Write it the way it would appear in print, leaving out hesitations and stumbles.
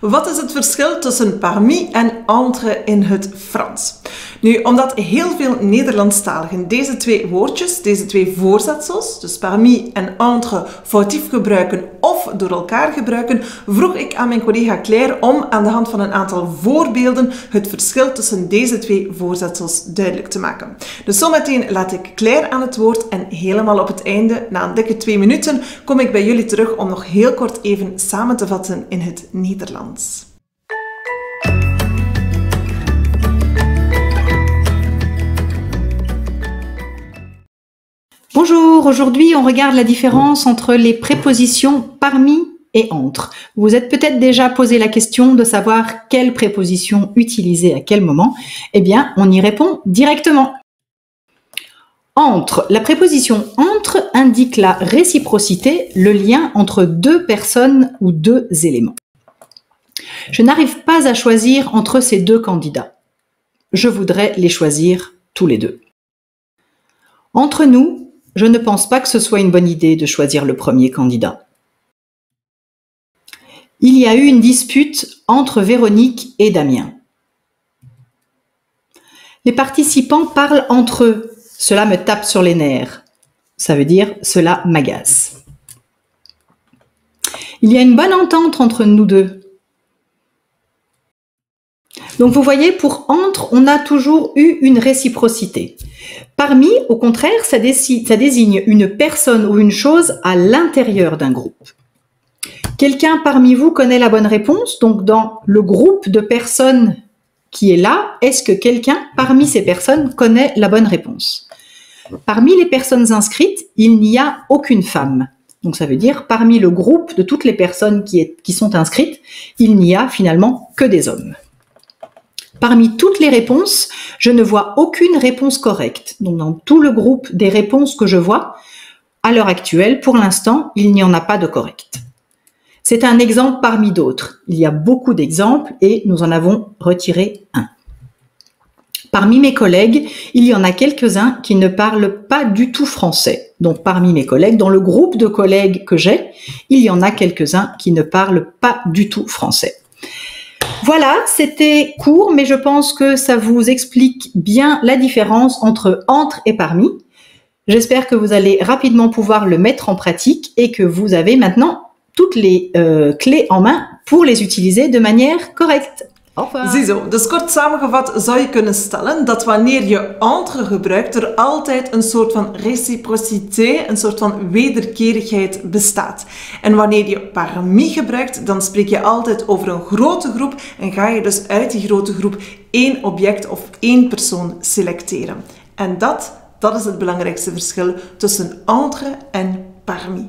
Wat is het verschil tussen parmi en entre in het Frans? Nu, omdat heel veel Nederlandstaligen deze twee woordjes, deze twee voorzetsels, dus parmi en entre, foutief gebruiken of door elkaar gebruiken, vroeg ik aan mijn collega Claire om aan de hand van een aantal voorbeelden het verschil tussen deze twee voorzetsels duidelijk te maken. Dus zometeen laat ik Claire aan het woord en helemaal op het einde, na een dikke 2 minuten, kom ik bij jullie terug om nog heel kort even samen te vatten in het Nederlands. Bonjour, aujourd'hui on regarde la différence entre les prépositions parmi et entre. Vous vous êtes peut-être déjà posé la question de savoir quelle préposition utiliser à quel moment. Eh bien, on y répond directement. Entre. La préposition entre indique la réciprocité, le lien entre deux personnes ou deux éléments. Je n'arrive pas à choisir entre ces deux candidats. Je voudrais les choisir tous les deux. Entre nous, je ne pense pas que ce soit une bonne idée de choisir le premier candidat. Il y a eu une dispute entre Véronique et Damien. Les participants parlent entre eux. Cela me tape sur les nerfs. Ça veut dire cela m'agace. Il y a une bonne entente entre nous deux. Donc vous voyez, pour entre, on a toujours eu une réciprocité. Parmi, au contraire, ça désigne une personne ou une chose à l'intérieur d'un groupe. Quelqu'un parmi vous connaît la bonne réponse, donc dans le groupe de personnes qui est là, est-ce que quelqu'un parmi ces personnes connaît la bonne réponse? Parmi les personnes inscrites, il n'y a aucune femme. Donc ça veut dire parmi le groupe de toutes les personnes qui sont inscrites, il n'y a finalement que des hommes. Parmi toutes les réponses, je ne vois aucune réponse correcte. Donc dans tout le groupe des réponses que je vois, à l'heure actuelle, pour l'instant, il n'y en a pas de correcte. C'est un exemple parmi d'autres. Il y a beaucoup d'exemples et nous en avons retiré un. Parmi mes collègues, il y en a quelques-uns qui ne parlent pas du tout français. Donc parmi mes collègues, dans le groupe de collègues que j'ai, il y en a quelques-uns qui ne parlent pas du tout français. Voilà, c'était court, mais je pense que ça vous explique bien la différence entre et parmi. J'espère que vous allez rapidement pouvoir le mettre en pratique et que vous avez maintenant toutes les clés en main pour les utiliser de manière correcte. Ziezo, dus kort samengevat zou je kunnen stellen dat wanneer je entre gebruikt, er altijd een soort van reciprociteit, een soort van wederkerigheid bestaat. En wanneer je parmi gebruikt, dan spreek je altijd over een grote groep en ga je dus uit die grote groep één object of één persoon selecteren. En dat is het belangrijkste verschil tussen entre en parmi.